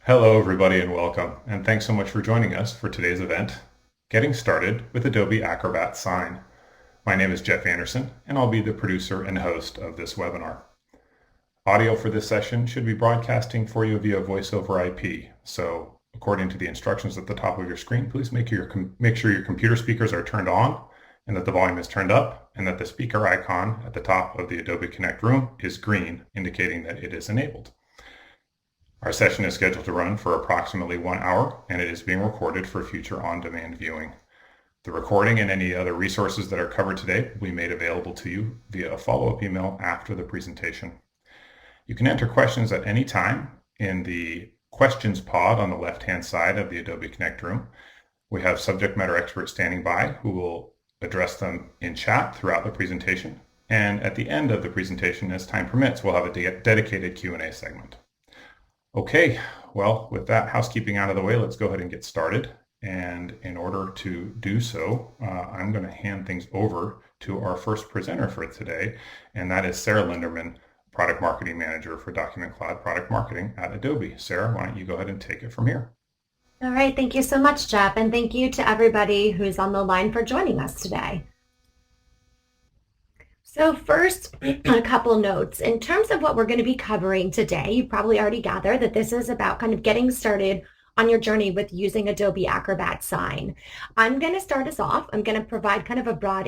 Hello, everybody, and welcome. And thanks so much for joining us for today's event, Getting Started with Adobe Acrobat Sign. My name is Jeff Anderson, and I'll be the producer and host of this webinar. Audio for this session should be broadcasting for you via voice over IP. So according to the instructions at the top of your screen, please make sure your computer speakers are turned on and that the volume is turned up and that the speaker icon at the top of the Adobe Connect room is green, indicating that it is enabled. Our session is scheduled to run for approximately 1 hour, and it is being recorded for future on-demand viewing. The recording and any other resources that are covered today will be made available to you via a follow-up email after the presentation. You can enter questions at any time in the questions pod on the left-hand side of the Adobe Connect room. We have subject matter experts standing by who will address them in chat throughout the presentation. And at the end of the presentation, as time permits, we'll have a dedicated Q&A segment. Okay, well, with that housekeeping out of the way, let's go ahead and get started. And in order to do so, I'm going to hand things over to our first presenter for today, and that is Sarah Linderman, Product Marketing Manager for Document Cloud Product Marketing at Adobe. Sarah, why don't you go ahead and take it from here? All right, thank you so much, Jeff, and thank you to everybody who's on the line for joining us today. So first, a couple notes. In terms of what we're going to be covering today, you probably already gathered that this is about kind of getting started on your journey with using Adobe Acrobat Sign. I'm going to start us off. I'm going to provide kind of a broad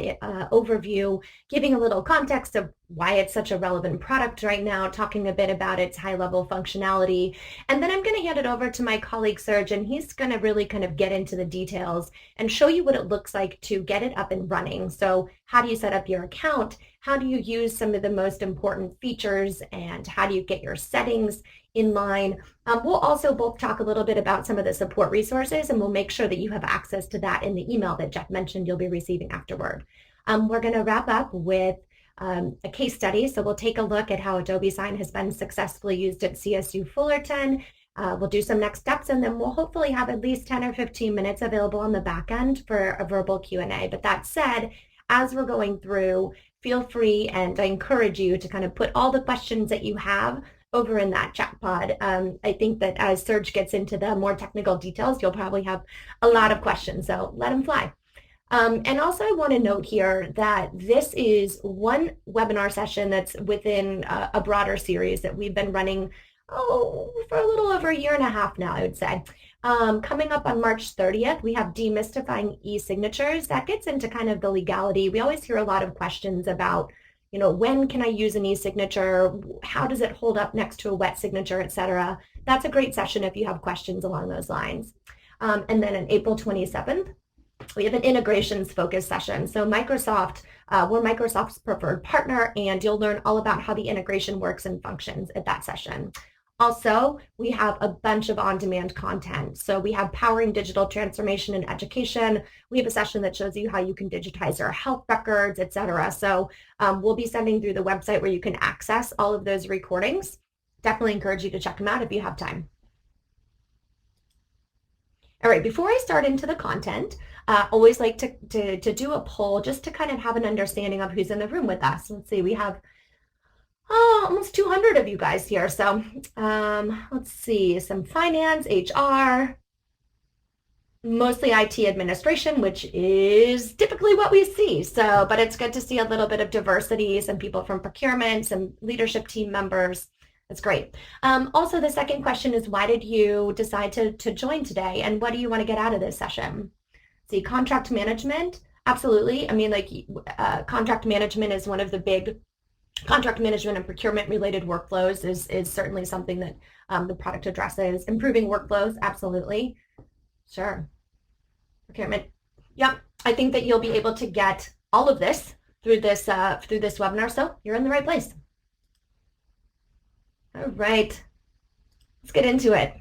overview, giving a little context of why it's such a relevant product right now, talking a bit about its high-level functionality, and then I'm going to hand it over to my colleague Serge, and he's going to really kind of get into the details and show you what it looks like to get it up and running. So how do you set up your account? How do you use some of the most important features, and how do you get your settings in line? We'll also both talk a little bit about some of the support resources, and we'll make sure that you have access to that in the email that Jeff mentioned you'll be receiving afterward. We're going to wrap up with a case study. So we'll take a look at how Adobe Sign has been successfully used at CSU Fullerton. We'll do some next steps, and then we'll hopefully have at least 10 or 15 minutes available on the back end for a verbal Q&A. But that said, as we're going through, feel free, and I encourage you to kind of put all the questions that you have over in that chat pod. I think that as Serge gets into the more technical details, you'll probably have a lot of questions, so let them fly. And also I want to note here that this is one webinar session that's within a broader series that we've been running for a little over 1.5 years now, I would say. Coming up on March 30th, we have demystifying e-signatures. That gets into kind of the legality. We always hear a lot of questions about, when can I use an e-signature? How does it hold up next to a wet signature, etc. That's a great session if you have questions along those lines. And then on April 27th, we have an integrations focused session. So Microsoft, we're Microsoft's preferred partner, and you'll learn all about how the integration works and functions at that session. Also, we have a bunch of on-demand content. So we have powering digital transformation in education. We have a session that shows you how you can digitize your health records, etc. So we'll be sending through the website where you can access all of those recordings. Definitely encourage you to check them out if you have time. All right, before I start into the content, always like to do a poll just to kind of have an understanding of who's in the room with us. Let's see, we have almost 200 of you guys here. So let's see, some finance, HR, mostly IT administration, which is typically what we see. So, but it's good to see a little bit of diversity, some people from procurement, some leadership team members. That's great. Also, the second question is, why did you decide to join today, and what do you want to get out of this session? See, contract management, absolutely. I mean, contract management is one of the big contract management and procurement related workflows is certainly something that the product addresses. Improving workflows, absolutely. Sure. Procurement. Yep. I think that you'll be able to get all of this through this webinar, so you're in the right place. All right, let's get into it.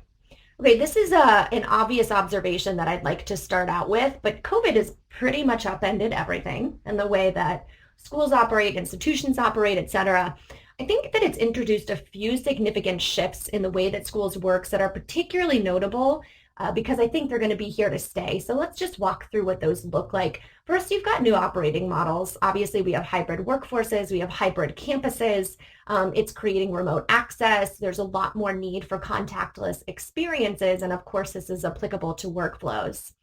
Okay, this is an obvious observation that I'd like to start out with, but COVID has pretty much upended everything and the way that schools operate, institutions operate, etc. I think that it's introduced a few significant shifts in the way that schools work that are particularly notable because I think they're going to be here to stay. So let's just walk through what those look like. First, you've got new operating models. Obviously, we have hybrid workforces, we have hybrid campuses. It's creating remote access. There's a lot more need for contactless experiences. And of course, this is applicable to workflows.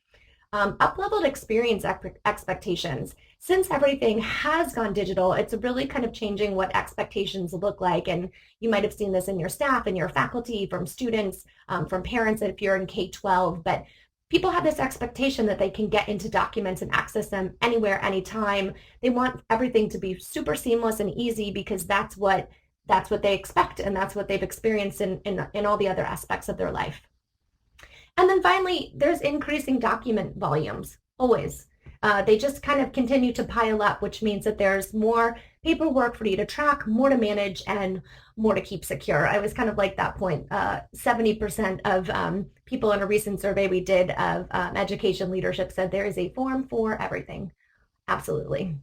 Up-leveled experience expectations. Since everything has gone digital, it's really kind of changing what expectations look like. And you might have seen this in your staff and your faculty, from students, from parents if you're in K-12. But people have this expectation that they can get into documents and access them anywhere, anytime. They want everything to be super seamless and easy because that's what they expect, and that's what they've experienced in all the other aspects of their life. And then finally, there's increasing document volumes, always. They just kind of continue to pile up, which means that there's more paperwork for you to track, more to manage, and more to keep secure. I was kind of like that point. 70% of people in a recent survey we did of education leadership said there is a form for everything. Absolutely.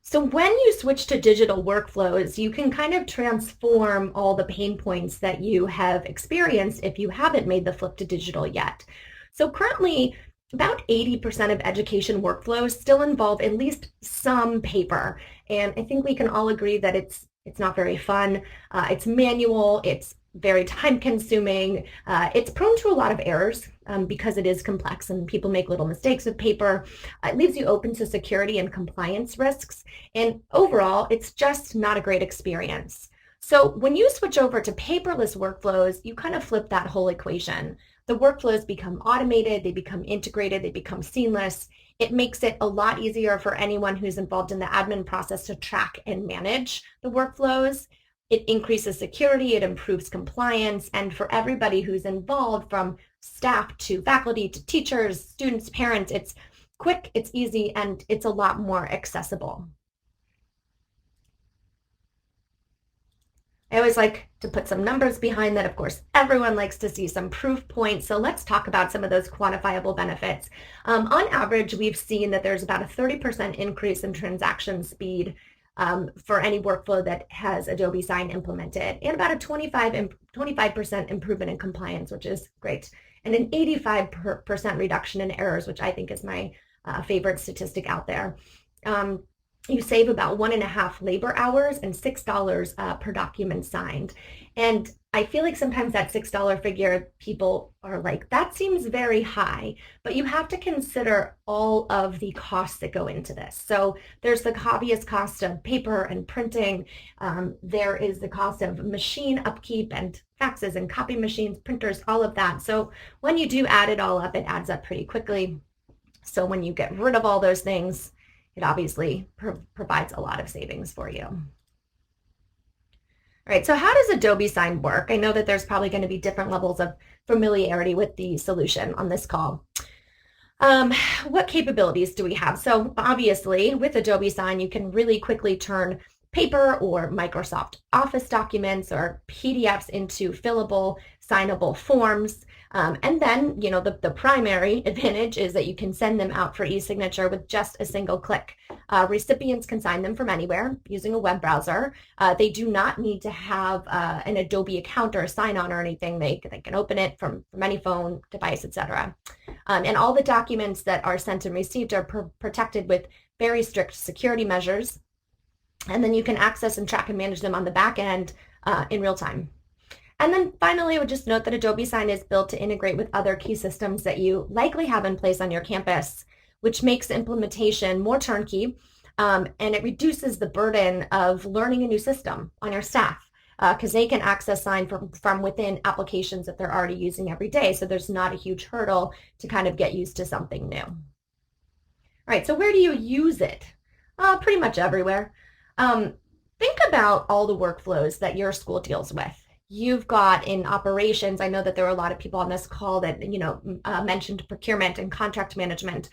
So when you switch to digital workflows, you can kind of transform all the pain points that you have experienced if you haven't made the flip to digital yet. So currently, about 80% of education workflows still involve at least some paper. And I think we can all agree that it's not very fun. It's manual, it's very time consuming. It's prone to a lot of errors because it is complex and people make little mistakes with paper. It leaves you open to security and compliance risks. And overall, it's just not a great experience. So when you switch over to paperless workflows, you kind of flip that whole equation. The workflows become automated, they become integrated, they become seamless. It makes it a lot easier for anyone who's involved in the admin process to track and manage the workflows. It increases security, it improves compliance, and for everybody who's involved, from staff to faculty to teachers, students, parents, it's quick, it's easy, and it's a lot more accessible. I always like to put some numbers behind that. Of course, everyone likes to see some proof points. So let's talk about some of those quantifiable benefits. On average, we've seen that there's about a 30% increase in transaction speed for any workflow that has Adobe Sign implemented, and about a 25% improvement in compliance, which is great, and an 85% reduction in errors, which I think is my favorite statistic out there. You save about 1.5 labor hours and $6 per document signed. And I feel like sometimes that $6 figure, people are like, that seems very high, but you have to consider all of the costs that go into this. So there's the obvious cost of paper and printing. There is the cost of machine upkeep and faxes and copy machines, printers, all of that. So when you do add it all up, it adds up pretty quickly. So when you get rid of all those things, it obviously provides a lot of savings for you. All right, so how does Adobe Sign work? I know that there's probably going to be different levels of familiarity with the solution on this call. What capabilities do we have? So obviously, with Adobe Sign, you can really quickly turn paper or Microsoft Office documents or PDFs into fillable, signable forms. And then, you know, the primary advantage is that you can send them out for e-signature with just a single click. Recipients can sign them from anywhere using a web browser. They do not need to have an Adobe account or a sign-on or anything. They can open it from any phone device, etc. And all the documents that are sent and received are protected with very strict security measures. And then you can access and track and manage them on the back end in real time. And then finally, I would just note that Adobe Sign is built to integrate with other key systems that you likely have in place on your campus, which makes implementation more turnkey, and it reduces the burden of learning a new system on your staff, because they can access Sign from within applications that they're already using every day. So there's not a huge hurdle to kind of get used to something new. All right, so where do you use it? Pretty much everywhere. Think about all the workflows that your school deals with. You've got in operations, I know that there were a lot of people on this call that, you know, mentioned procurement and contract management,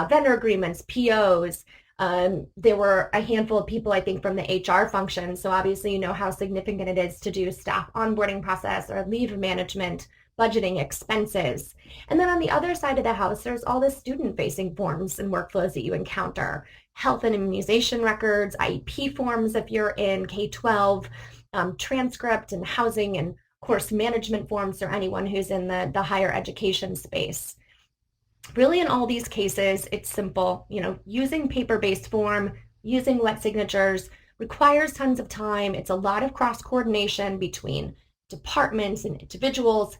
vendor agreements, POs. There were a handful of people, I think, from the HR function. So obviously, you know how significant it is to do staff onboarding process or leave management, budgeting, expenses. And then on the other side of the house, there's all the student-facing forms and workflows that you encounter. Health and immunization records, IEP forms if you're in K-12, transcript and housing and course management forms or anyone who's in the higher education space. Really, in all these cases, it's simple. Using paper-based form, using wet signatures requires tons of time. It's a lot of cross coordination between departments and individuals.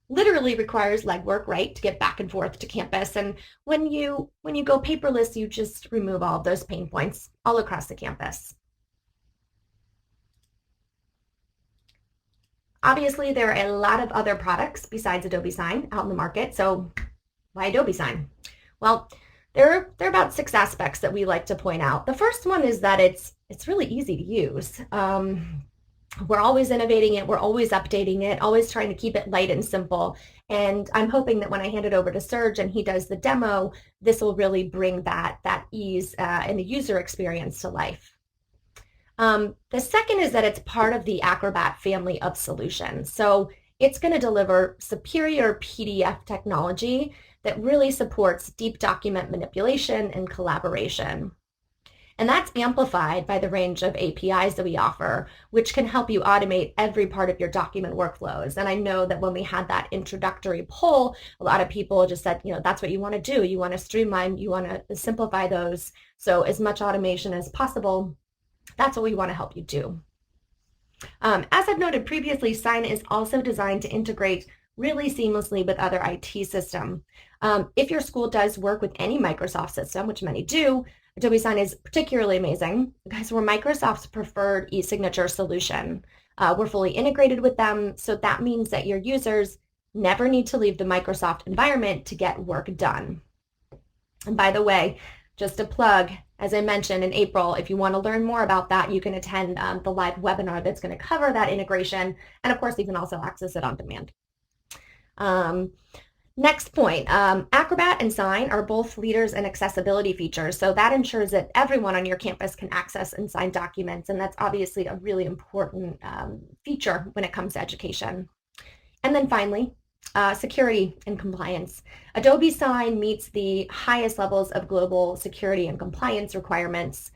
Literally requires legwork, right, to get back and forth to campus. And when you go paperless, you just remove all of those pain points all across the campus. Obviously, there are a lot of other products besides Adobe Sign out in the market. So why Adobe Sign? Well, there are about 6 aspects that we like to point out. The first one is that it's really easy to use. We're always innovating it, we're always updating it, always trying to keep it light and simple. And I'm hoping that when I hand it over to Serge and he does the demo, this will really bring that ease and the user experience to life. The second is that it's part of the Acrobat family of solutions. So it's going to deliver superior PDF technology that really supports deep document manipulation and collaboration. And that's amplified by the range of APIs that we offer, which can help you automate every part of your document workflows. And I know that when we had that introductory poll, a lot of people just said, that's what you want to do. You want to streamline, you want to simplify those. So as much automation as possible, that's what we want to help you do. As I've noted previously, Sign is also designed to integrate really seamlessly with other IT systems. If your school does work with any Microsoft system, which many do, Adobe Sign is particularly amazing because we're Microsoft's preferred e-signature solution. We're fully integrated with them, so that means that your users never need to leave the Microsoft environment to get work done. And by the way, just a plug, as I mentioned in April, if you want to learn more about that, you can attend the live webinar that's going to cover that integration. And of course, you can also access it on demand. Next point, Acrobat and Sign are both leaders in accessibility features. So that ensures that everyone on your campus can access and sign documents. And that's obviously a really important feature when it comes to education. And then finally, security and compliance. Adobe Sign meets the highest levels of global security and compliance requirements.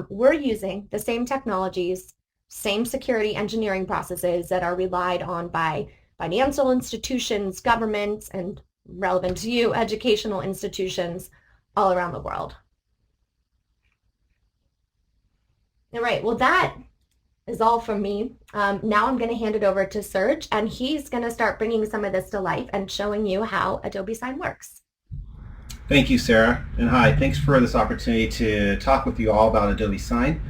We're using the same technologies, same security engineering processes that are relied on by financial institutions, governments, and relevant to you, educational institutions all around the world. All right, well, that is all from me. Now I'm going to hand it over to Serge, and he's going to start bringing some of this to life and showing you how Adobe Sign works. Thank you, Sarah, and hi. Thanks for this opportunity to talk with you all about Adobe Sign.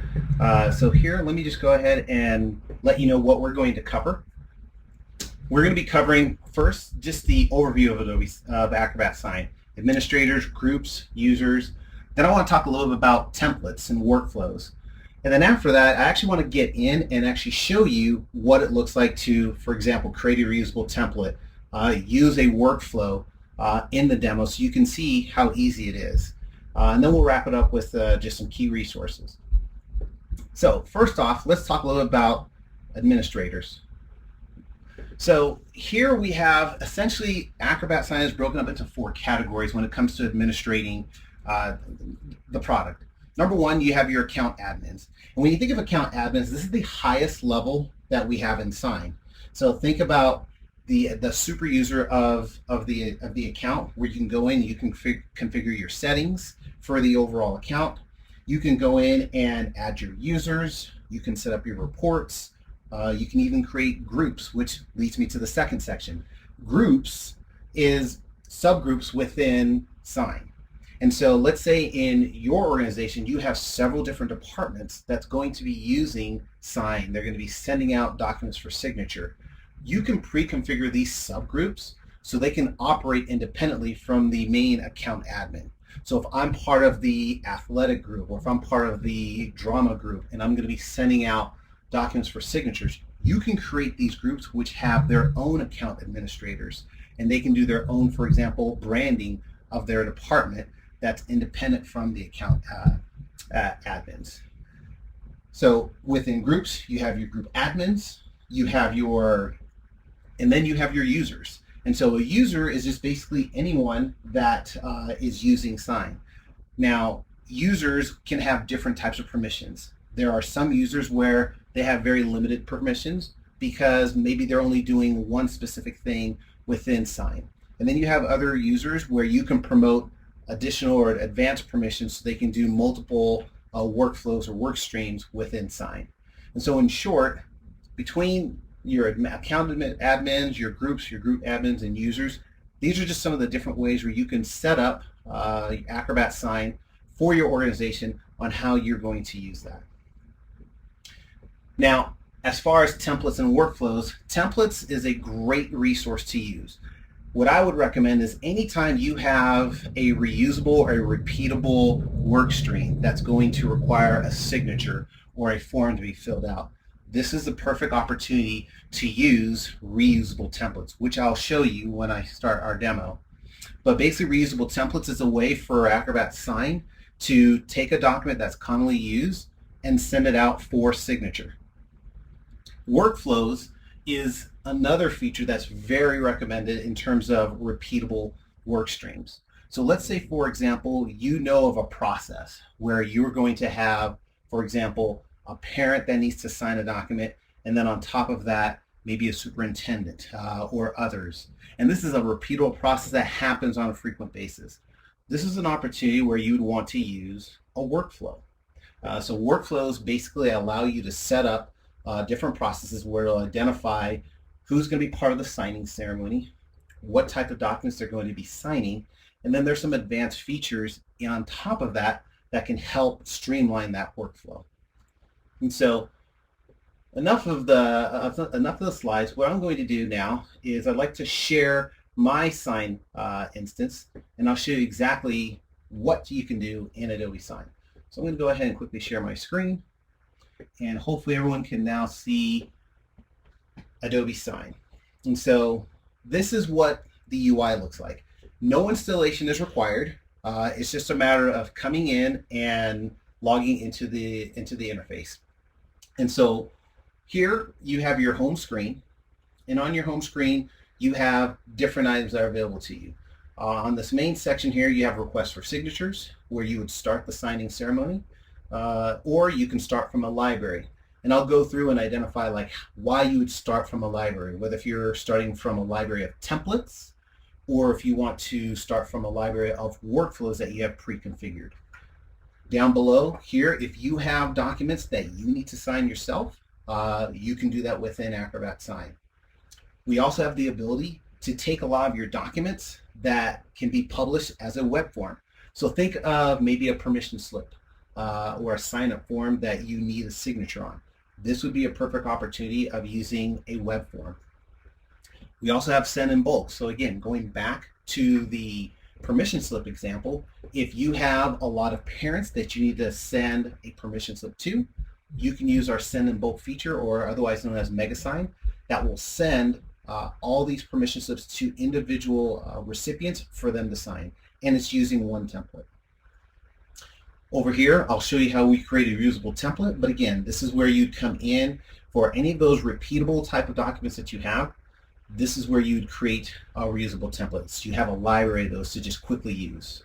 So here, let me just go ahead and let you know what we're going to cover. We're going to be covering first just the overview of Acrobat Sign, administrators, groups, users. Then I want to talk a little bit about templates and workflows. And then after that, I actually want to get in and actually show you what it looks like to, for example, create a reusable template, use a workflow in the demo so you can see how easy it is. And then we'll wrap it up with just some key resources. So first off, let's talk a little bit about administrators. So here we have essentially Acrobat Sign is broken up into 4 categories when it comes to administrating the product. Number 1, you have your account admins. And when you think of account admins, this is the highest level that we have in Sign. So think about the super user of the account, where you can go in, you can configure your settings for the overall account. You can go in and add your users. You can set up your reports. You can even create groups, which leads me to the second section. Groups is subgroups within Sign. And so let's say in your organization, you have several different departments that's going to be using Sign. They're going to be sending out documents for signature. You can pre-configure these subgroups so they can operate independently from the main account admin. So if I'm part of the athletic group, or if I'm part of the drama group, and I'm going to be sending out documents for signatures, you can create these groups which have their own account administrators, and they can do their own, for example, branding of their department that's independent from the account admins. So within groups, you have your group admins, and then you have your users. And so a user is just basically anyone that is using Sign. Now, users can have different types of permissions. There are some users where they have very limited permissions because maybe they're only doing one specific thing within Sign. And then you have other users where you can promote additional or advanced permissions so they can do multiple workflows or work streams within Sign. And so in short, between your account admins, your group admins, and users, these are just some of the different ways where you can set up Acrobat Sign for your organization on how you're going to use that. Now, as far as templates and workflows, templates is a great resource to use. What I would recommend is anytime you have a reusable or a repeatable work stream that's going to require a signature or a form to be filled out, this is the perfect opportunity to use reusable templates, which I'll show you when I start our demo. But basically, reusable templates is a way for Acrobat Sign to take a document that's commonly used and send it out for signature. Workflows is another feature that's very recommended in terms of repeatable work streams. So let's say, for example, you know of a process where you're going to have, for example, a parent that needs to sign a document, and then on top of that, maybe a superintendent or others. And this is a repeatable process that happens on a frequent basis. This is an opportunity where you would want to use a workflow. So workflows basically allow you to set up different processes where it'll identify who's going to be part of the signing ceremony, what type of documents they're going to be signing, and then there's some advanced features on top of that that can help streamline that workflow. And so enough of the slides. What I'm going to do now is I'd like to share my Sign instance, and I'll show you exactly what you can do in Adobe Sign. So I'm going to go ahead and quickly share my screen, and hopefully everyone can now see Adobe Sign. And so this is what the UI looks like. No installation is required. It's just a matter of coming in and logging into the interface. And so here you have your home screen, and on your home screen you have different items that are available to you. On this main section here you have requests for signatures, where you would start the signing ceremony, or you can start from a library. And I'll go through and identify like why you would start from a library, whether if you're starting from a library of templates or if you want to start from a library of workflows that you have pre-configured. Down below here, if you have documents that you need to sign yourself, you can do that within Acrobat Sign. We also have the ability to take a lot of your documents that can be published as a web form. So think of maybe a permission slip or a sign-up form that you need a signature on. This would be a perfect opportunity of using a web form. We also have send in bulk. So again, going back to the permission slip example, if you have a lot of parents that you need to send a permission slip to, you can use our send in bulk feature, or otherwise known as MegaSign, that will send all these permission slips to individual recipients for them to sign, and it's using one template. Over here, I'll show you how we create a reusable template, but again, this is where you'd come in for any of those repeatable type of documents that you have. This is where you'd create reusable templates. You have a library of those to just quickly use.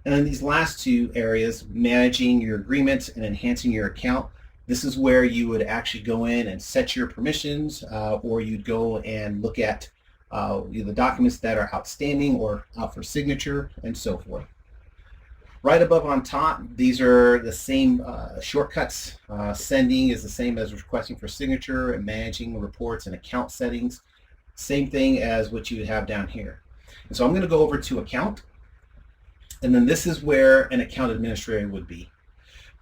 And then these last two areas, managing your agreements and enhancing your account, this is where you would actually go in and set your permissions, or you'd go and look at the documents that are outstanding or out for signature and so forth. Right above on top, these are the same shortcuts. Sending is the same as requesting for signature, and managing reports and account settings. Same thing as what you would have down here. And so I'm going to go over to account, and then this is where an account administrator would be.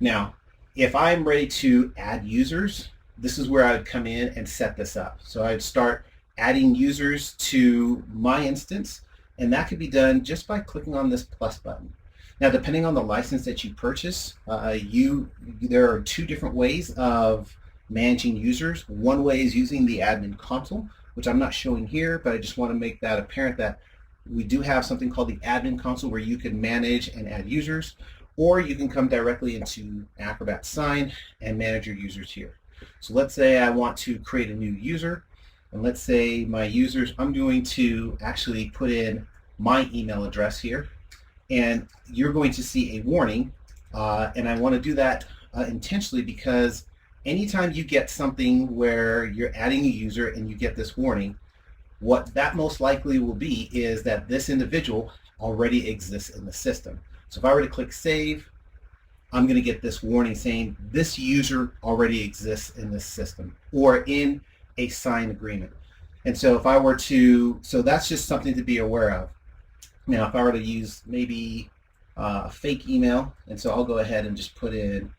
Now, if I'm ready to add users, this is where I would come in and set this up. So I'd start adding users to my instance, and that could be done just by clicking on this plus button. Now, depending on the license that you purchase, there are two different ways of managing users. One way is using the admin console, which I'm not showing here, but I just want to make that apparent that we do have something called the admin console where you can manage and add users, or you can come directly into Acrobat Sign and manage your users here. So let's say I want to create a new user, and let's say my users, I'm going to actually put in my email address here, and you're going to see a warning, and I want to do that intentionally because anytime you get something where you're adding a user and you get this warning, what that most likely will be is that this individual already exists in the system. So if I were to click save, I'm going to get this warning saying this user already exists in this system or in a signed agreement. And so if I were to, so that's just something to be aware of. Now, if I were to use maybe a fake email, and so I'll go ahead and just put in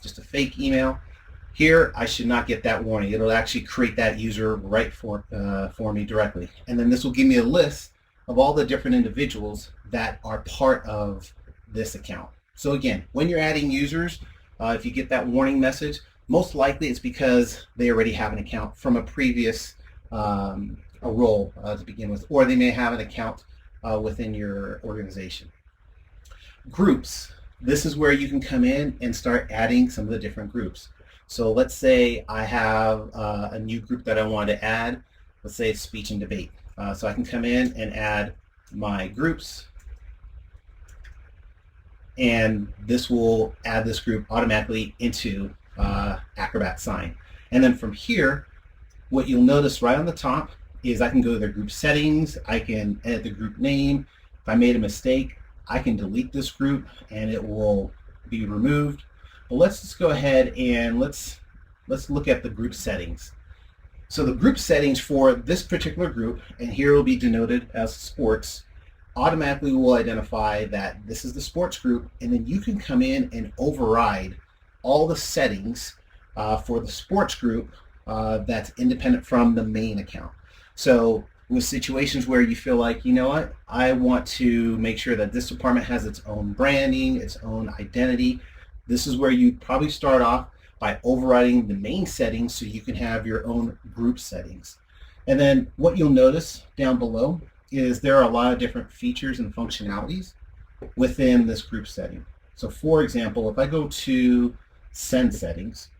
just a fake email. Here, I should not get that warning. It'll actually create that user right for me directly. And then this will give me a list of all the different individuals that are part of this account. So again, when you're adding users, if you get that warning message, most likely it's because they already have an account from a previous a role to begin with, or they may have an account within your organization. Groups. This is where you can come in and start adding some of the different groups. So let's say I have a new group that I want to add. Let's say it's speech and debate. So I can come in and add my groups, and this will add this group automatically into Acrobat Sign. And then from here, what you'll notice right on the top is I can go to their group settings, I can edit the group name. If I made a mistake, I can delete this group and it will be removed. But let's just go ahead and let's look at the group settings. So the group settings for this particular group, and here it will be denoted as sports, automatically will identify that this is the sports group, and then you can come in and override all the settings for the sports group that's independent from the main account. So with situations where you feel like, you know what, I want to make sure that this department has its own branding, its own identity, this is where you probably start off by overriding the main settings so you can have your own group settings. And then what you'll notice down below is there are a lot of different features and functionalities within this group setting. So for example, if I go to send settings,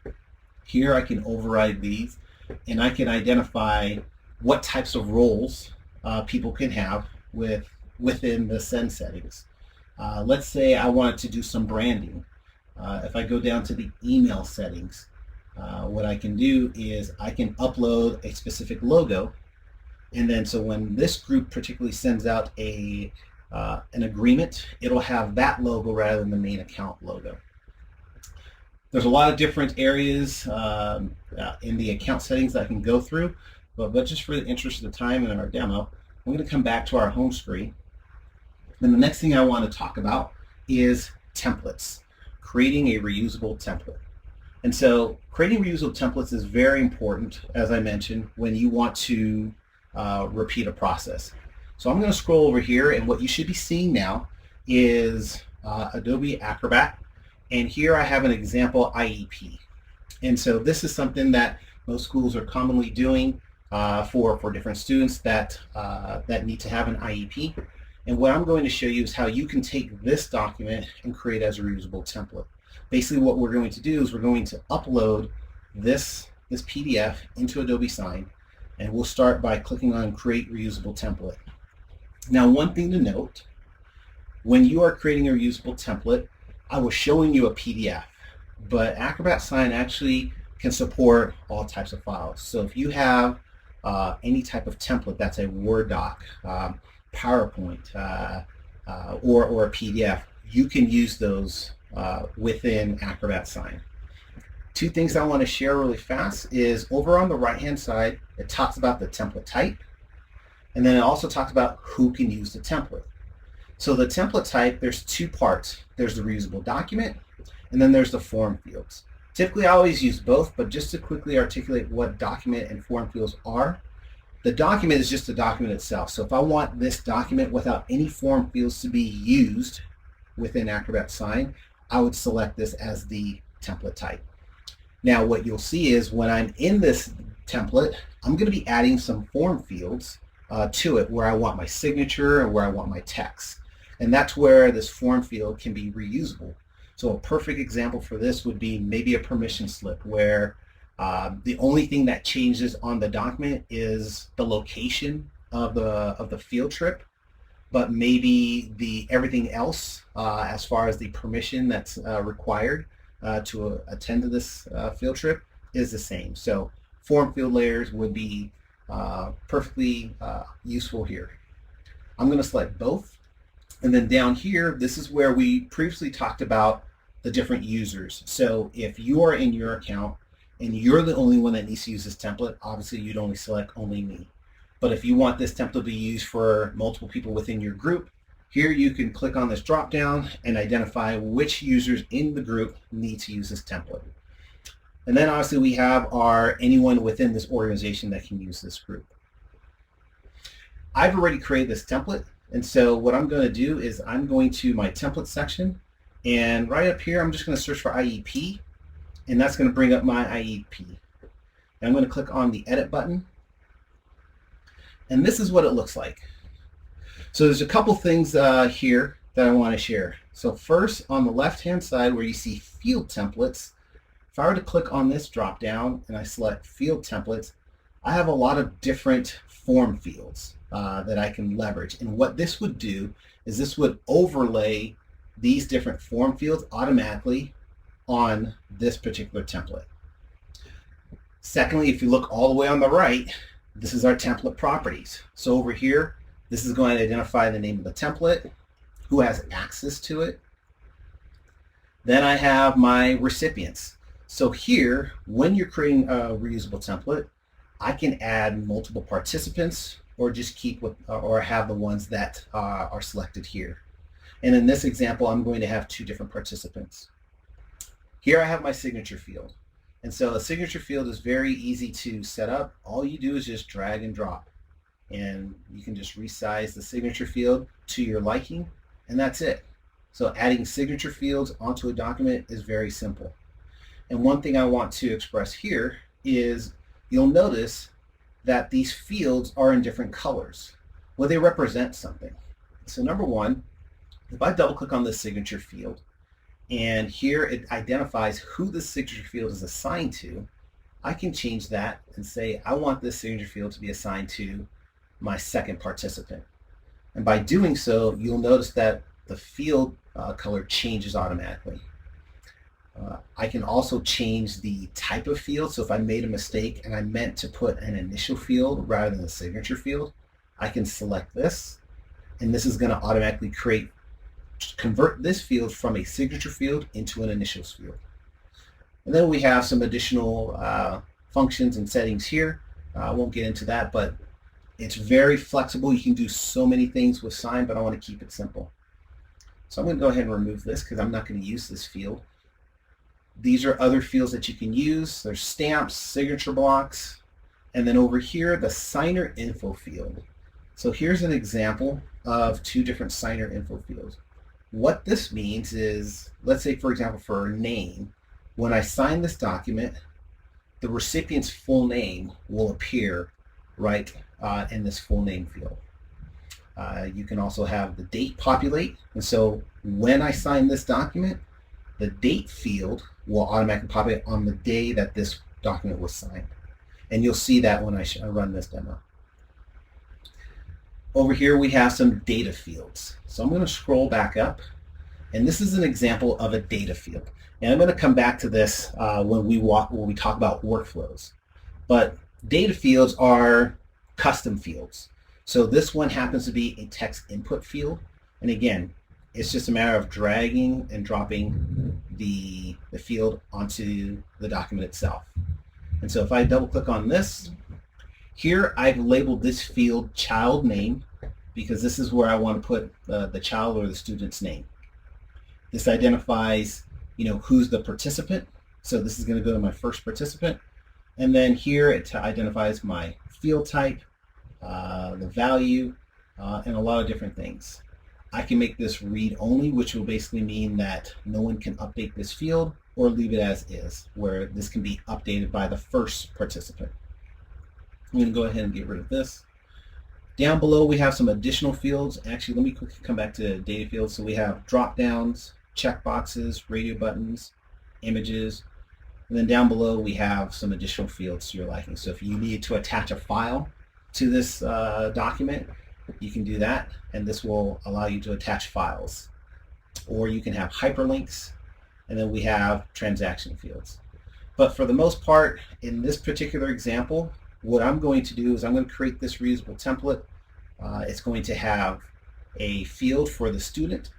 here I can override these and I can identify what types of roles people can have within the send settings. Let's say I wanted to do some branding. If I go down to the email settings, what I can do is I can upload a specific logo, and then so when this group particularly sends out an agreement, it'll have that logo rather than the main account logo. There's a lot of different areas in the account settings that I can go through, but just for the interest of the time in our demo, I'm going to come back to our home screen. Then the next thing I want to talk about is templates. Creating a reusable template. And so creating reusable templates is very important, as I mentioned, when you want to repeat a process. So I'm going to scroll over here, and what you should be seeing now is Adobe Acrobat, and here I have an example IEP. And so this is something that most schools are commonly doing for different students that need to have an IEP. And what I'm going to show you is how you can take this document and create as a reusable template. Basically what we're going to do is we're going to upload this PDF into Adobe Sign, and we'll start by clicking on Create Reusable Template. Now, one thing to note, when you are creating a reusable template, I was showing you a PDF, but Acrobat Sign actually can support all types of files. So if you have any type of template that's a Word doc, PowerPoint, or a PDF, you can use those within Acrobat Sign. Two things I want to share really fast is over on the right hand side, it talks about the template type, and then it also talks about who can use the template. So the template type, there's two parts. There's the reusable document, and then there's the form fields. Typically I always use both, but just to quickly articulate what document and form fields are, the document is just the document itself. So if I want this document without any form fields to be used within Acrobat Sign, I would select this as the template type. Now what you'll see is when I'm in this template, I'm going to be adding some form fields to it where I want my signature and where I want my text. And that's where this form field can be reusable. So a perfect example for this would be maybe a permission slip where the only thing that changes on the document is the location of the field trip, but maybe everything else as far as the permission that's required to attend to this field trip is the same. So form field layers would be perfectly useful here. I'm going to select both. And then down here, this is where we previously talked about the different users. So if you are in your account and you're the only one that needs to use this template, obviously you'd only select only me. But if you want this template to be used for multiple people within your group, here you can click on this drop down and identify which users in the group need to use this template. And then obviously we have our anyone within this organization that can use this group. I've already created this template, and so what I'm going to do is I'm going to my template section, and right up here I'm just going to search for IEP, and that's going to bring up my IEP. And I'm going to click on the edit button, and this is what it looks like. So there's a couple things here that I want to share. So first, on the left hand side where you see field templates, if I were to click on this drop down and I select field templates, I have a lot of different form fields that I can leverage. And what this would do is this would overlay these different form fields automatically on this particular template. Secondly, if you look all the way on the right, this is our template properties. So over here, this is going to identify the name of the template, who has access to it. Then I have my recipients. So here, when you're creating a reusable template, I can add multiple participants or just keep with, or have the ones that are selected here. And in this example, I'm going to have two different participants. Here I have my signature field. And so a signature field is very easy to set up. All you do is just drag and drop. And you can just resize the signature field to your liking, and that's it. So adding signature fields onto a document is very simple. And one thing I want to express here is you'll notice that these fields are in different colors. Well, they represent something. So number one, if I double click on the signature field, and here it identifies who the signature field is assigned to, I can change that and say I want this signature field to be assigned to my second participant. And by doing so, you'll notice that the field color changes automatically. I can also change the type of field. So if I made a mistake and I meant to put an initial field rather than a signature field, I can select this, and this is going to automatically convert this field from a signature field into an initials field. And then we have some additional functions and settings here. I won't get into that, but it's very flexible. You can do so many things with Sign, but I want to keep it simple. So I'm going to go ahead and remove this because I'm not going to use this field. These are other fields that you can use. There's stamps, signature blocks, and then over here, the signer info field. So here's an example of two different signer info fields. What this means is, let's say for example for a name, when I sign this document, the recipient's full name will appear right in this full name field. You can also have the date populate, and so when I sign this document, the date field will automatically populate on the day that this document was signed. And you'll see that when I run this demo. Over here we have some data fields. So I'm going to scroll back up, and this is an example of a data field. And I'm going to come back to this when we talk about workflows. But data fields are custom fields. So this one happens to be a text input field. And again, it's just a matter of dragging and dropping the field onto the document itself. And so if I double click on this, here I've labeled this field child name because this is where I want to put the child or the student's name. This identifies, who's the participant. So this is going to go to my first participant. And then here it identifies my field type, the value, and a lot of different things. I can make this read only, which will basically mean that no one can update this field or leave it as is, where this can be updated by the first participant. I'm going to go ahead and get rid of this. Down below we have some additional fields. Actually, let me quickly come back to data fields. So we have drop downs, check boxes, radio buttons, images, and then down below we have some additional fields to your liking. So if you need to attach a file to this document, you can do that, and this will allow you to attach files. Or you can have hyperlinks, and then we have transaction fields. But for the most part, in this particular example, what I'm going to do is I'm going to create this reusable template. It's going to have a field for the student,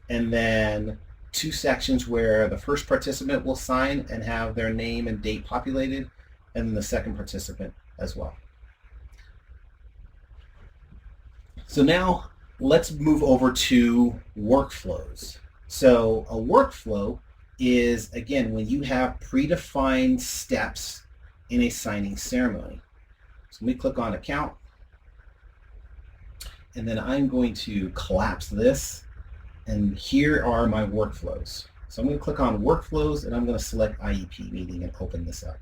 and then two sections where the first participant will sign and have their name and date populated, and then the second participant as well. So now let's move over to workflows. So a workflow is, again, when you have predefined steps in a signing ceremony. So let me click on account, and then I'm going to collapse this, and here are my workflows. So I'm going to click on workflows, and I'm going to select IEP meeting and open this up.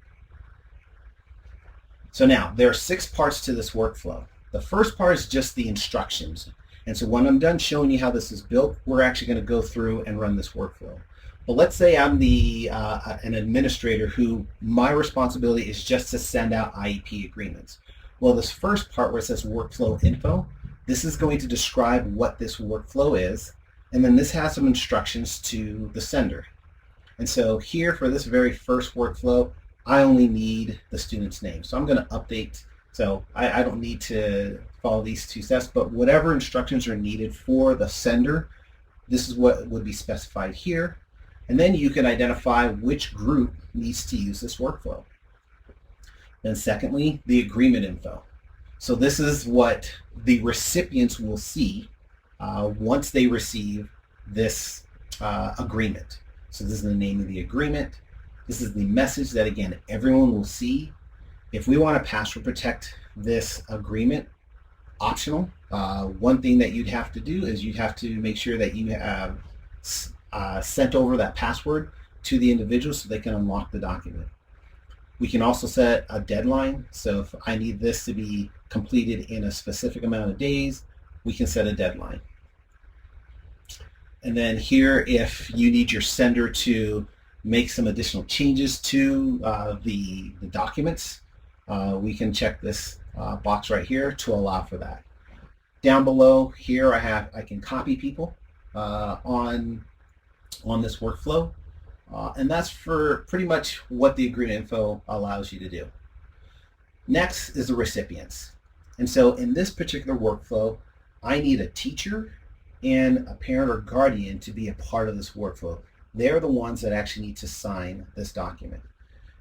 So now there are 6 parts to this workflow. The first part is just the instructions. And so when I'm done showing you how this is built, we're actually going to go through and run this workflow. But let's say I'm an administrator who my responsibility is just to send out IEP agreements. Well, this first part where it says workflow info, this is going to describe what this workflow is, and then this has some instructions to the sender. And so here for this very first workflow, I only need the student's name. So I'm going to update. So I don't need to follow these 2 steps, but whatever instructions are needed for the sender, this is what would be specified here. And then you can identify which group needs to use this workflow. Then secondly, the agreement info. So this is what the recipients will see once they receive this agreement. So this is the name of the agreement. This is the message that, again, everyone will see. If we want to password protect this agreement, optional. One thing that you'd have to do is you'd have to make sure that you have sent over that password to the individual so they can unlock the document. We can also set a deadline. So if I need this to be completed in a specific amount of days, we can set a deadline. And then here, if you need your sender to make some additional changes to the documents, we can check this box right here to allow for that. Down below here, I can copy people on this workflow, and that's for pretty much what the agreement info allows you to do. Next is the recipients. And so in this particular workflow, I need a teacher and a parent or guardian to be a part of this workflow. They're the ones that actually need to sign this document.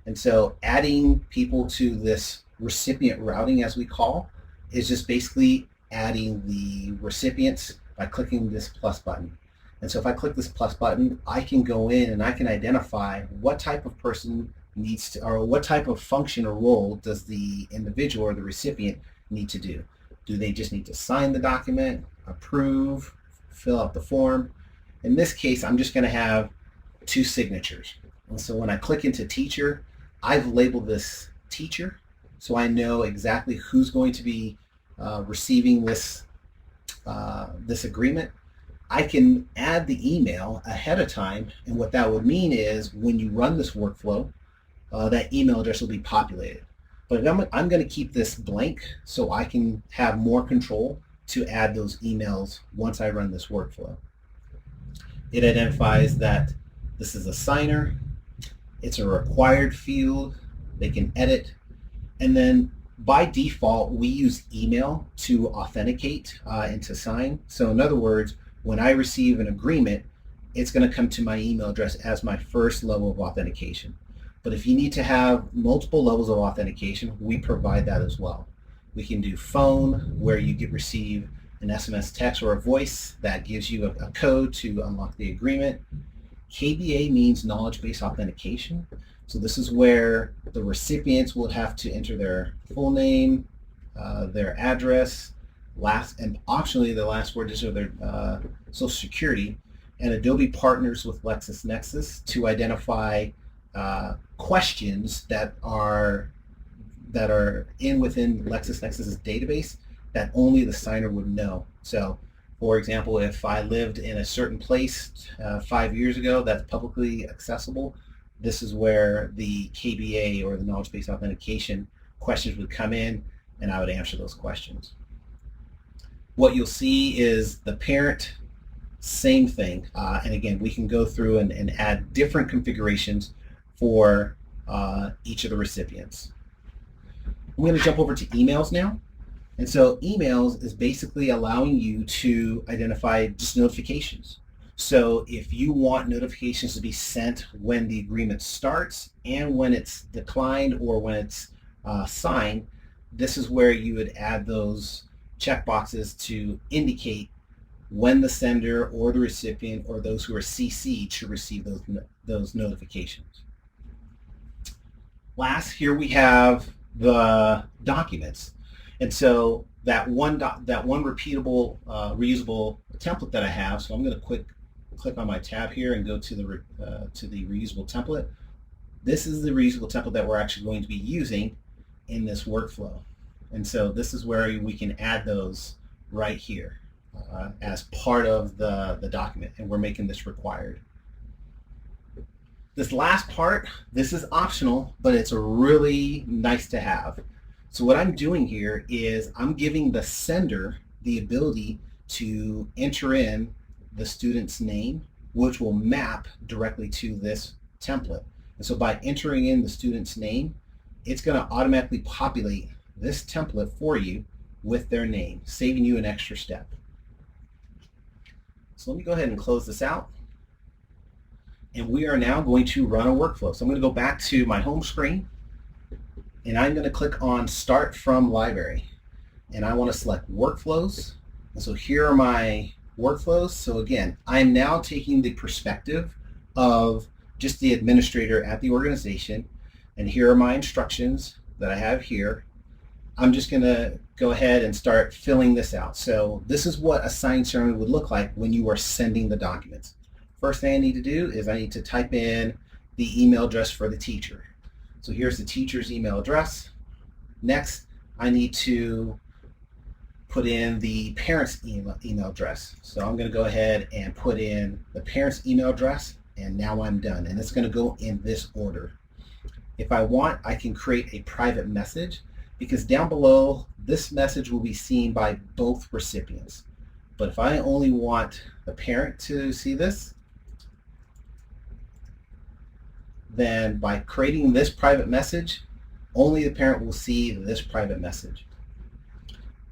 And so adding people to this recipient routing, as we call, is just basically adding the recipients by clicking this plus button. And so if I click this plus button, I can go in and I can identify what type of person needs to, or what type of function or role does the individual or the recipient need to do. Do they just need to sign the document, approve, fill out the form? In this case, I'm just going to have 2 signatures. And so when I click into teacher, I've labeled this teacher, so I know exactly who's going to be receiving this agreement. I can add the email ahead of time, and what that would mean is when you run this workflow, that email address will be populated. But I'm going to keep this blank so I can have more control to add those emails once I run this workflow. It identifies that this is a signer, it's a required field, they can edit, and then by default we use email to authenticate and to sign. So in other words, when I receive an agreement, it's going to come to my email address as my first level of authentication. But if you need to have multiple levels of authentication, we provide that as well. We can do phone, where you receive an SMS text or a voice that gives you a code to unlock the agreement. KBA means knowledge-based authentication. So this is where the recipients will have to enter their full name, their address, and optionally the last four digits of their Social Security. And Adobe partners with LexisNexis to identify questions that are within LexisNexis's database that only the signer would know. So, for example, if I lived in a certain place 5 years ago that's publicly accessible, this is where the KBA or the knowledge-based authentication questions would come in, and I would answer those questions. What you'll see is the parent same thing. And again, we can go through and add different configurations for each of the recipients. I'm going to jump over to emails now. And so emails is basically allowing you to identify just notifications. So if you want notifications to be sent when the agreement starts and when it's declined or when it's signed, this is where you would add those checkboxes to indicate when the sender or the recipient or those who are CC'd should receive those notifications. Last, here we have the documents. And so that one repeatable, reusable template that I have, so I'm going to click on my tab here and go to the reusable template. This is the reusable template that we're actually going to be using in this workflow. And so this is where we can add those right here as part of the document, and we're making this required. This last part, this is optional, but it's really nice to have. So what I'm doing here is I'm giving the sender the ability to enter in the student's name, which will map directly to this template. And so by entering in the student's name, it's going to automatically populate this template for you with their name, saving you an extra step. So let me go ahead and close this out. And we are now going to run a workflow. So I'm going to go back to my home screen, and I'm going to click on Start from Library. And I want to select Workflows. And so here are my workflows. So again, I'm now taking the perspective of just the administrator at the organization. And here are my instructions that I have here. I'm just going to go ahead and start filling this out. So this is what a signed ceremony would look like when you are sending the documents. First thing I need to do is I need to type in the email address for the teacher. So here's the teacher's email address. Next, I need to put in the parent's email address. So I'm going to go ahead and put in the parent's email address, and now I'm done. And it's going to go in this order. If I want, I can create a private message, because down below, this message will be seen by both recipients. But if I only want the parent to see this, then by creating this private message, only the parent will see this private message.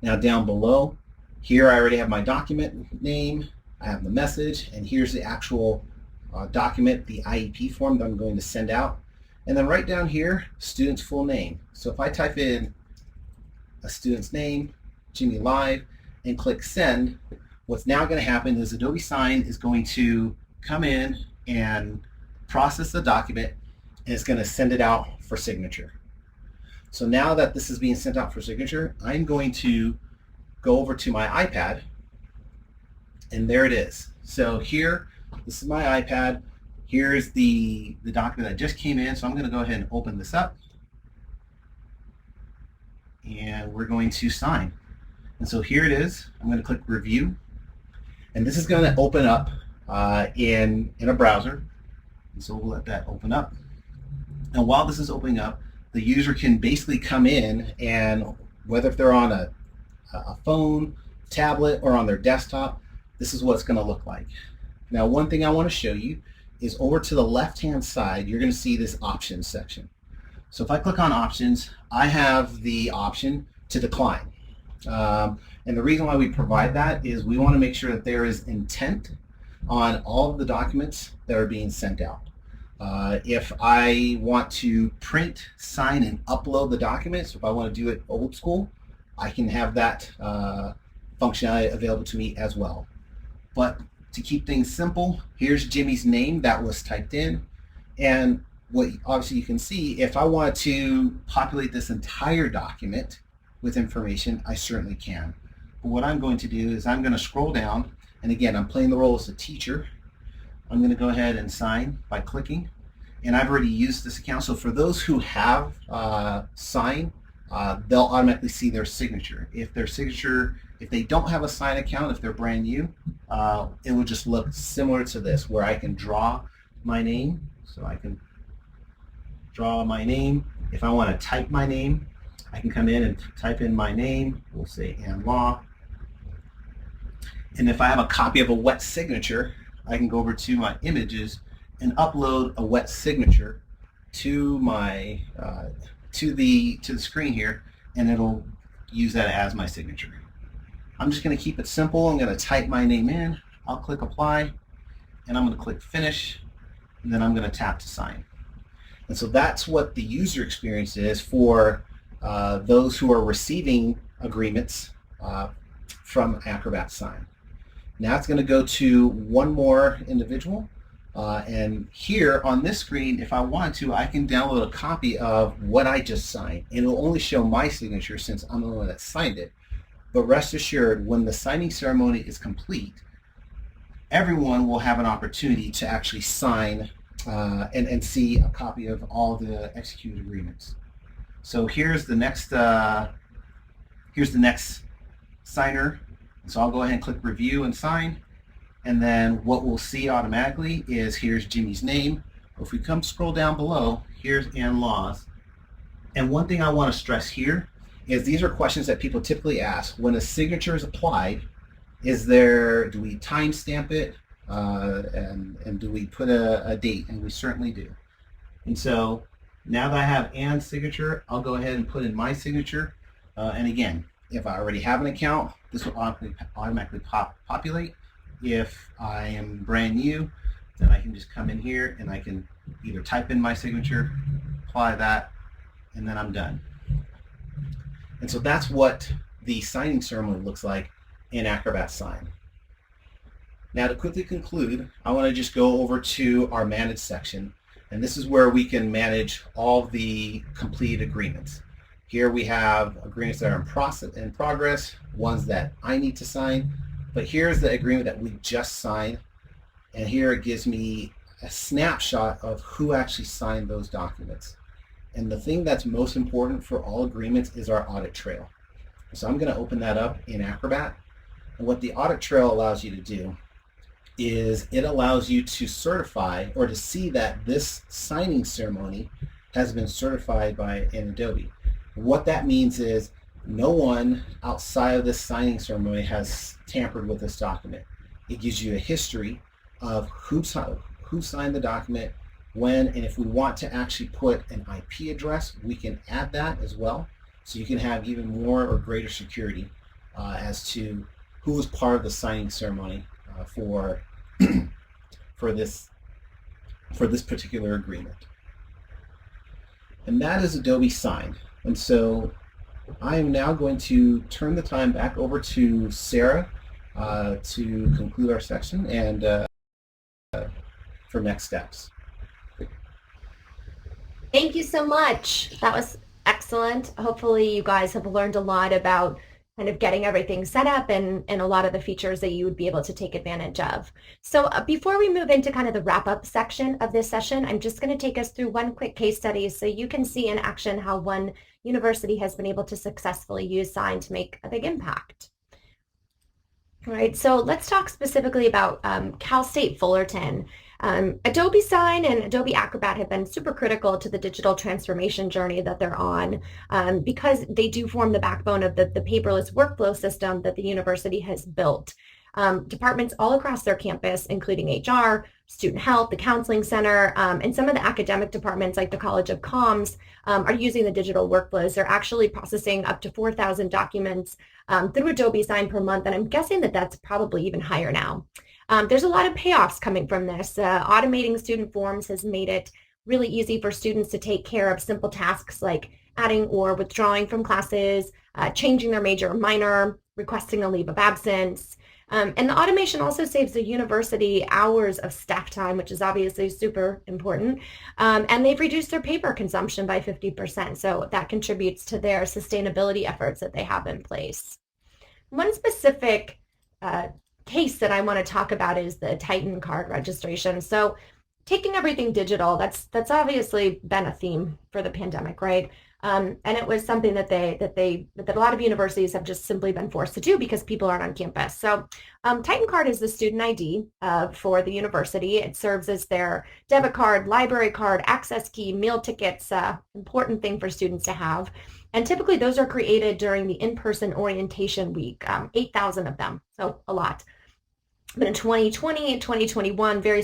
Now down below, here I already have my document name, I have the message, and here's the actual document, the IEP form that I'm going to send out. And then right down here, student's full name. So if I type in a student's name, Jimmy Live, and click send, what's now going to happen is Adobe Sign is going to come in and process the document, and it's going to send it out for signature. So now that this is being sent out for signature, I'm going to go over to my iPad, and there it is. So here, this is my iPad. Here's the document that just came in, so I'm going to go ahead and open this up, and we're going to sign. And so here it is. I'm going to click review, and this is going to open up in a browser. And so we'll let that open up. And while this is opening up, the user can basically come in, and whether if they're on a phone, tablet, or on their desktop, this is what it's going to look like. Now, one thing I want to show you is over to the left-hand side, you're going to see this options section. So if I click on options, I have the option to decline. And the reason why we provide that is we want to make sure that there is intent on all of the documents that are being sent out. If I want to print, sign, and upload the documents, if I want to do it old school, I can have that functionality available to me as well. But to keep things simple, here's Jimmy's name that was typed in. And what obviously you can see, if I want to populate this entire document with information, I certainly can. But what I'm going to do is I'm going to scroll down, and again, I'm playing the role as a teacher. I'm going to go ahead and sign by clicking, and I've already used this account. So for those who have Sign, they'll automatically see their signature. If they don't have a Sign account, if they're brand new, it will just look similar to this, where I can draw my name. So I can draw my name. If I want to type my name, I can come in and type in my name. We'll say Ann Law. And if I have a copy of a wet signature, I can go over to my images and upload a wet signature to my to the screen here, and it'll use that as my signature. I'm just going to keep it simple. I'm going to type my name in. I'll click apply, and I'm going to click finish, and then I'm going to tap to sign. And so that's what the user experience is for those who are receiving agreements from Acrobat Sign. Now it's going to go to one more individual. And here on this screen, if I want to, I can download a copy of what I just signed. And it'll only show my signature since I'm the one that signed it. But rest assured, when the signing ceremony is complete, everyone will have an opportunity to actually sign and see a copy of all the executed agreements. So here's the next signer. So I'll go ahead and click review and sign. And then what we'll see automatically is here's Jimmy's name. If we come scroll down below, here's Ann Laws. And one thing I want to stress here is these are questions that people typically ask. When a signature is applied, do we timestamp it? And do we put a date? And we certainly do. And so now that I have Ann's signature, I'll go ahead and put in my signature. And again, if I already have an account, this will automatically populate. If I am brand new, then I can just come in here and I can either type in my signature, apply that, and then I'm done. And so that's what the signing ceremony looks like in Acrobat Sign. Now to quickly conclude, I want to just go over to our Manage section, and this is where we can manage all the completed agreements. Here we have agreements that are in progress, ones that I need to sign, but here's the agreement that we just signed, and here it gives me a snapshot of who actually signed those documents. And the thing that's most important for all agreements is our audit trail. So I'm going to open that up in Acrobat, and what the audit trail allows you to do is it allows you to certify or to see that this signing ceremony has been certified by Adobe. What that means is no one outside of this signing ceremony has tampered with this document. It gives you a history of who signed the document, when, and if we want to actually put an IP address, we can add that as well. So you can have even more or greater security as to who was part of the signing ceremony for this particular agreement. And that is Adobe Sign. And so I am now going to turn the time back over to Sarah to conclude our section and for next steps. Thank you so much. That was excellent. Hopefully you guys have learned a lot about kind of getting everything set up and a lot of the features that you would be able to take advantage of. So before we move into kind of the wrap-up section of this session, I'm just going to take us through one quick case study so you can see in action how one university has been able to successfully use Sign to make a big impact. All right, so let's talk specifically about Cal State Fullerton. Adobe Sign and Adobe Acrobat have been super critical to the digital transformation journey that they're on because they do form the backbone of the paperless workflow system that the university has built. Departments all across their campus, including HR, student health, the counseling center, and some of the academic departments like the College of Comms are using the digital workflows. They're actually processing up to 4,000 documents through Adobe Sign per month, and I'm guessing that that's probably even higher now. There's a lot of payoffs coming from this. Automating student forms has made it really easy for students to take care of simple tasks like adding or withdrawing from classes, changing their major or minor, requesting a leave of absence. And the automation also saves the university hours of staff time, which is obviously super important. And they've reduced their paper consumption by 50%. So that contributes to their sustainability efforts that they have in place. One specific case that I want to talk about is the Titan card registration. So taking everything digital, that's obviously been a theme for the pandemic, right? And it was something that a lot of universities have just simply been forced to do because people aren't on campus. So Titan card is the student ID for the university. It serves as their debit card, library card, access key, meal tickets, important thing for students to have. And typically those are created during the in-person orientation week, 8,000 of them, so a lot. But in 2020 and 2021, very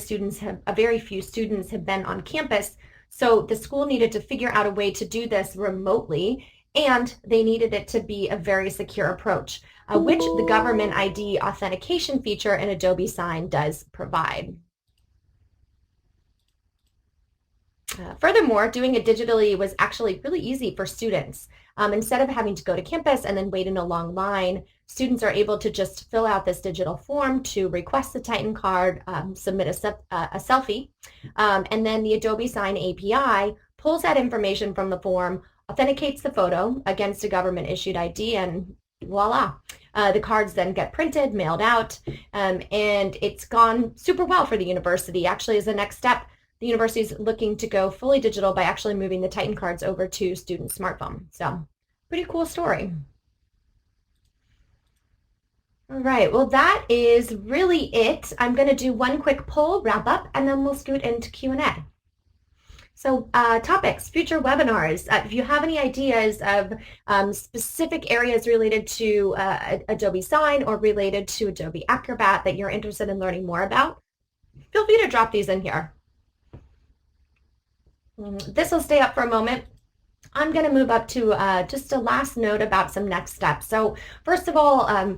few students have been on campus. So the school needed to figure out a way to do this remotely, and they needed it to be a very secure approach, which the government ID authentication feature in Adobe Sign does provide. Furthermore, doing it digitally was actually really easy for students. Instead of having to go to campus and then wait in a long line, students are able to just fill out this digital form to request the Titan card, submit a selfie, and then the Adobe Sign API pulls that information from the form, authenticates the photo against a government-issued ID, and voila. The cards then get printed, mailed out, and it's gone super well for the university. Actually, as the next step, the university is looking to go fully digital by actually moving the Titan cards over to student smartphone. So pretty cool story. All right, well, that is really it. I'm going to do one quick poll, wrap up, and then we'll scoot into Q&A. So topics, future webinars. If you have any ideas of specific areas related to Adobe Sign or related to Adobe Acrobat that you're interested in learning more about, feel free to drop these in here. This will stay up for a moment. I'm going to move up to just a last note about some next steps. So first of all,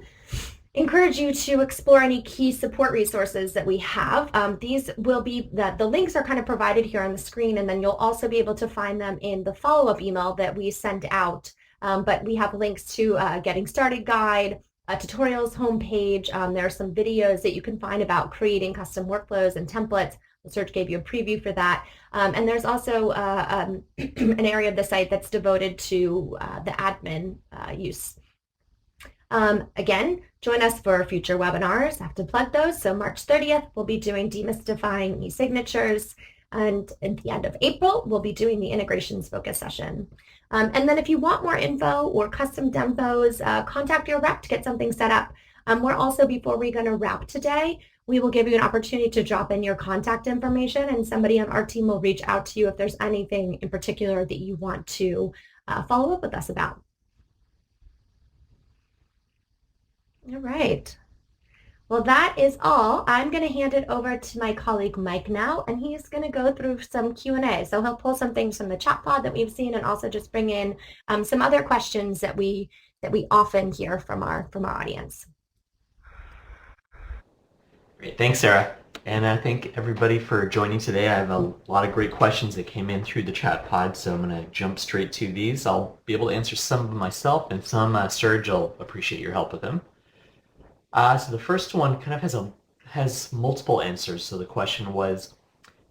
encourage you to explore any key support resources that we have. These will be, the links are kind of provided here on the screen, and then you'll also be able to find them in the follow-up email that we send out. But we have links to Getting Started Guide, tutorials homepage. There are some videos that you can find about creating custom workflows and templates. The search gave you a preview for that. And there's also an area of the site that's devoted to the admin use. Again, join us for future webinars. I have to plug those. So March 30th, we'll be doing demystifying e-signatures. And at the end of April, we'll be doing the integrations focus session. And then if you want more info or custom demos, contact your rep to get something set up. We're also, before we're going to wrap today, we will give you an opportunity to drop in your contact information, and somebody on our team will reach out to you if there's anything in particular that you want to follow up with us about. All right. Well, that is all. I'm going to hand it over to my colleague Mike now, and he's going to go through some Q&A. So he'll pull some things from the chat pod that we've seen, and also just bring in some other questions that we often hear from our audience. Great, thanks, Sarah. And I thank everybody for joining today. I have a lot of great questions that came in through the chat pod, so I'm going to jump straight to these. I'll be able to answer some of them myself, and some Serge will appreciate your help with them. So the first one kind of has multiple answers. So the question was,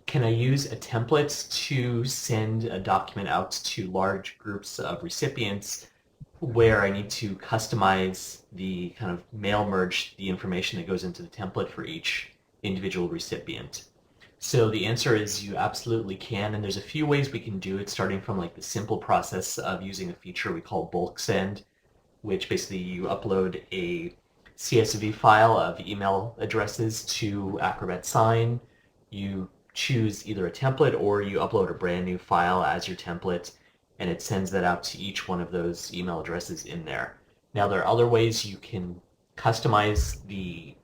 can I use a template to send a document out to large groups of recipients where I need to customize the kind of mail merge the information that goes into the template for each individual recipient? So the answer is you absolutely can, and there's a few ways we can do it, starting from like the simple process of using a feature we call bulk send, which basically you upload a CSV file of email addresses to Acrobat Sign. You choose either a template or you upload a brand new file as your template, and it sends that out to each one of those email addresses in there. Now there are other ways you can customize the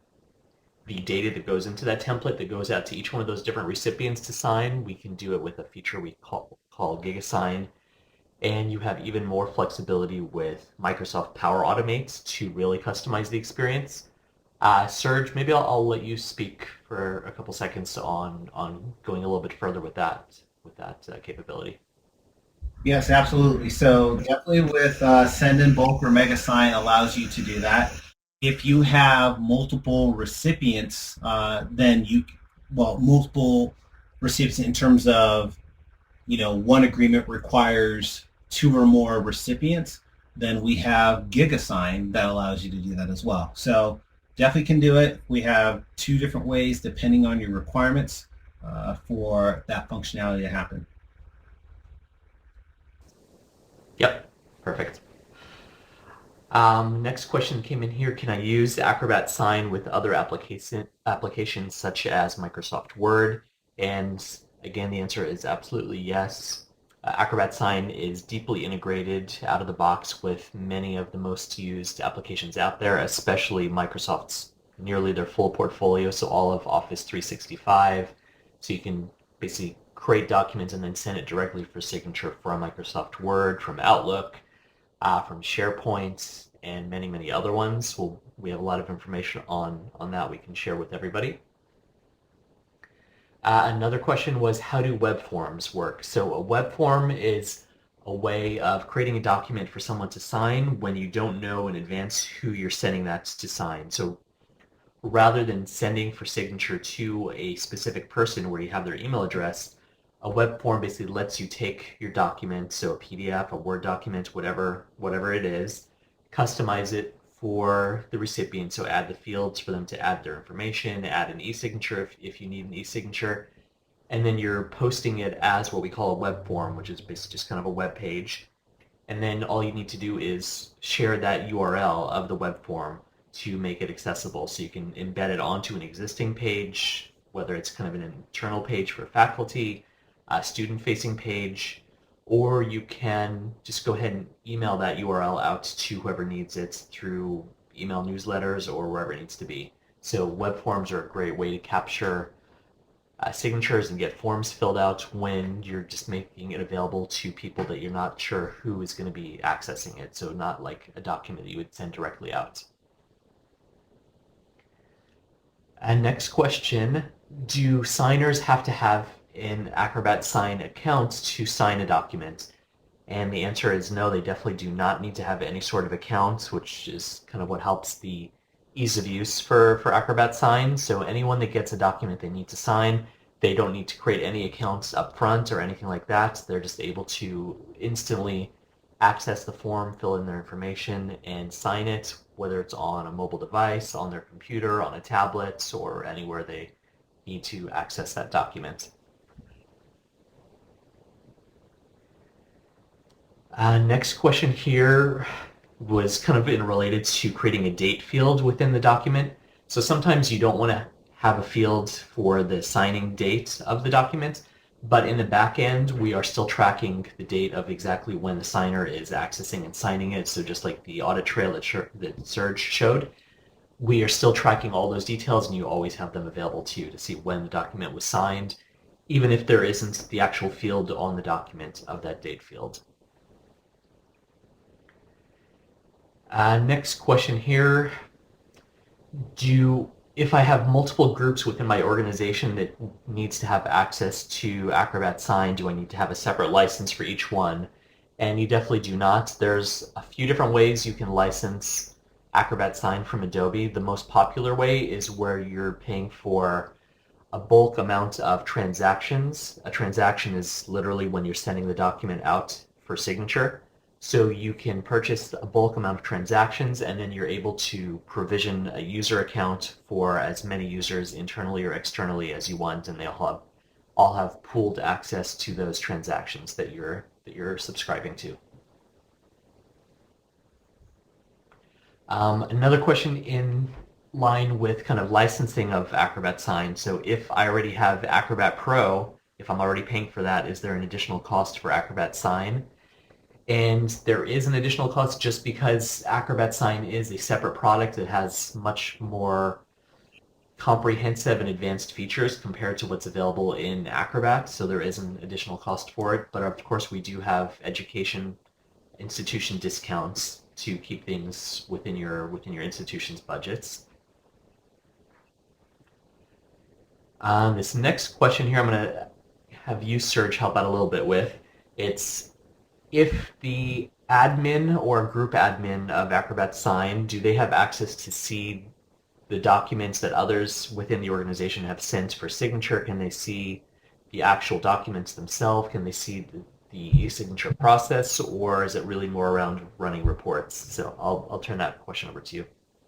data that goes into that template that goes out to each one of those different recipients to sign. We can do it with a feature we call GigaSign, and you have even more flexibility with Microsoft Power Automate to really customize the experience. Serge, maybe I'll let you speak for a couple seconds on going a little bit further with that capability. Yes, absolutely. So definitely with Send in Bulk or MegaSign allows you to do that. If you have multiple recipients, then multiple recipients in terms of, one agreement requires 2 or more recipients, then we have GigaSign that allows you to do that as well. So definitely can do it. We have 2 different ways depending on your requirements for that functionality to happen. Yep, perfect. Next question came in here. Can I use Acrobat Sign with other applications such as Microsoft Word? And again, the answer is absolutely yes. Acrobat Sign is deeply integrated out of the box with many of the most used applications out there, especially Microsoft's nearly their full portfolio, so all of Office 365. So you can basically create documents and then send it directly for signature from Microsoft Word, from Outlook, from SharePoint, and many, many other ones. We have a lot of information on that we can share with everybody. Another question was, how do web forms work? So a web form is a way of creating a document for someone to sign when you don't know in advance who you're sending that to sign. So rather than sending for signature to a specific person where you have their email address, a web form basically lets you take your document, so a PDF, a Word document, whatever it is, customize it for the recipient. So add the fields for them to add their information, add an e-signature if you need an e-signature, and then you're posting it as what we call a web form, which is basically just kind of a web page. And then all you need to do is share that URL of the web form to make it accessible. So you can embed it onto an existing page, whether it's kind of an internal page for faculty, a student-facing page, or you can just go ahead and email that URL out to whoever needs it through email newsletters or wherever it needs to be. So web forms are a great way to capture signatures and get forms filled out when you're just making it available to people that you're not sure who is going to be accessing it. So not like a document that you would send directly out. And next question, do signers have to have an Acrobat Sign account to sign a document? And the answer is no, they definitely do not need to have any sort of account, which is kind of what helps the ease of use for Acrobat Sign. So anyone that gets a document they need to sign, they don't need to create any accounts up front or anything like that. They're just able to instantly access the form, fill in their information, and sign it, whether it's on a mobile device, on their computer, on a tablet, or anywhere they need to access that document. Next question here was kind of related to creating a date field within the document. So sometimes you don't want to have a field for the signing date of the document, but in the back end, we are still tracking the date of exactly when the signer is accessing and signing it. So just like the audit trail that Serge showed, we are still tracking all those details, and you always have them available to you to see when the document was signed, even if there isn't the actual field on the document of that date field. Next question here. If I have multiple groups within my organization that needs to have access to Acrobat Sign, do I need to have a separate license for each one? And you definitely do not. There's a few different ways you can license Acrobat Sign from Adobe. The most popular way is where you're paying for a bulk amount of transactions. A transaction is literally when you're sending the document out for signature. So you can purchase a bulk amount of transactions, and then you're able to provision a user account for as many users internally or externally as you want, and they'll all have pooled access to those transactions that you're subscribing to. Another question in line with kind of licensing of Acrobat Sign. So if I already have Acrobat Pro, if I'm already paying for that, is there an additional cost for Acrobat Sign? And there is an additional cost just because Acrobat Sign is a separate product that has much more comprehensive and advanced features compared to what's available in Acrobat, so there is an additional cost for it. But of course, we do have education institution discounts to keep things within your institution's budgets. This next question here, I'm going to have you, Serge, help out a little bit with. It's, if the admin or group admin of Acrobat Sign, do they have access to see the documents that others within the organization have sent for signature? Can they see the actual documents themselves? Can they see the signature process, or is it really more around running reports? So I'll turn that question over to you.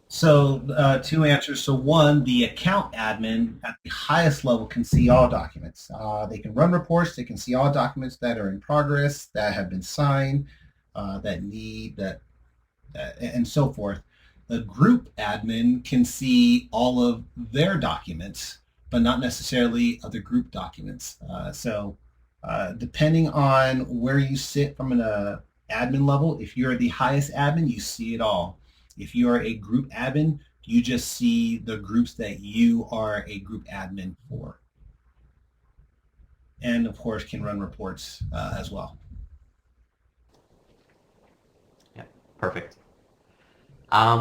So two answers. So one, the account admin at the highest level can see all documents. They can run reports. They can see all documents that are in progress, that have been signed, and so forth. The group admin can see all of their documents, but not necessarily other group documents. Depending on where you sit from an admin level, if you're the highest admin, you see it all. If you are a group admin, You just see the groups that you are a group admin for. And of course can run reports as well. Yeah, perfect.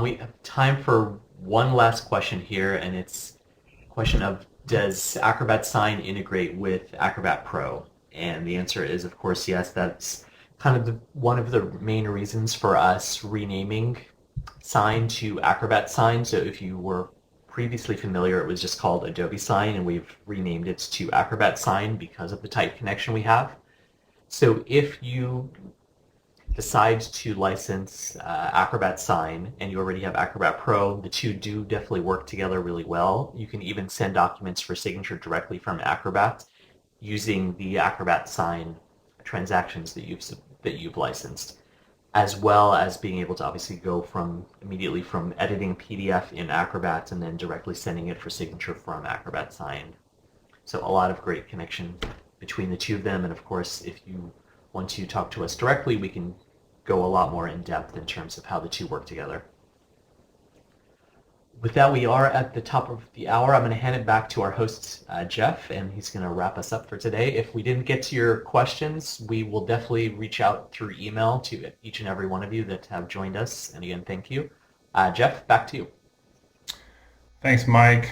We have time for one last question here, and it's a question of, does Acrobat Sign integrate with Acrobat Pro? And the answer is, of course, yes. That's kind of one of the main reasons for us renaming Sign to Acrobat Sign. So if you were previously familiar, it was just called Adobe Sign, and we've renamed it to Acrobat Sign because of the tight connection we have. So if you decide to license Acrobat Sign and you already have Acrobat Pro, the two do definitely work together really well. You can even send documents for signature directly from Acrobat using the Acrobat Sign transactions that you've licensed, as well as being able to obviously go immediately from editing PDF in Acrobat and then directly sending it for signature from Acrobat Sign. So a lot of great connection between the two of them. And of course, if you want to talk to us directly, we can go a lot more in depth in terms of how the two work together. With that, we are at the top of the hour. I'm going to hand it back to our host, Jeff, and he's going to wrap us up for today. If we didn't get to your questions, we will definitely reach out through email to each and every one of you that have joined us. And again, thank you. Jeff, back to you. Thanks, Mike.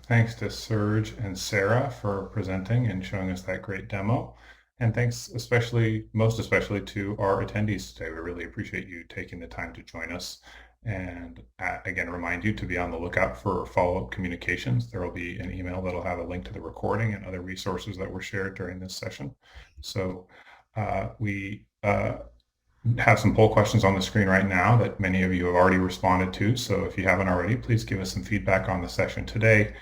Thanks to Serge and Sarah for presenting and showing us that great demo. And thanks most especially to our attendees today. We really appreciate you taking the time to join us. And again, remind you to be on the lookout for follow-up communications. There will be an email that'll have a link to the recording and other resources that were shared during this session. So we have some poll questions on the screen right now that many of you have already responded to. So if you haven't already, please give us some feedback on the session today.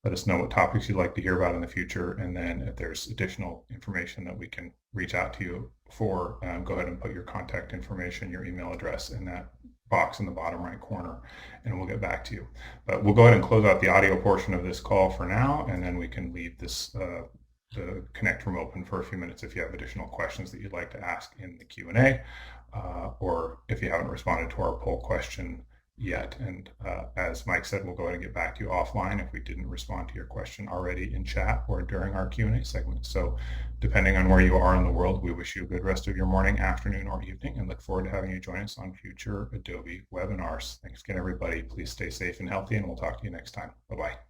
Let us know what topics you'd like to hear about in the future. And then if there's additional information that we can reach out to you for, go ahead and put your contact information, your email address in that box in the bottom right corner, and we'll get back to you. But we'll go ahead and close out the audio portion of this call for now, and then we can leave this the Connect room open for a few minutes if you have additional questions that you'd like to ask in the Q&A, or if you haven't responded to our poll question yet. And as Mike said, we'll go ahead and get back to you offline if we didn't respond to your question already in chat or during our Q&A segment. So depending on where you are in the world, we wish you a good rest of your morning, afternoon, or evening, and look forward to having you join us on future Adobe webinars. Thanks again, everybody. Please stay safe and healthy, and we'll talk to you next time. Bye-bye.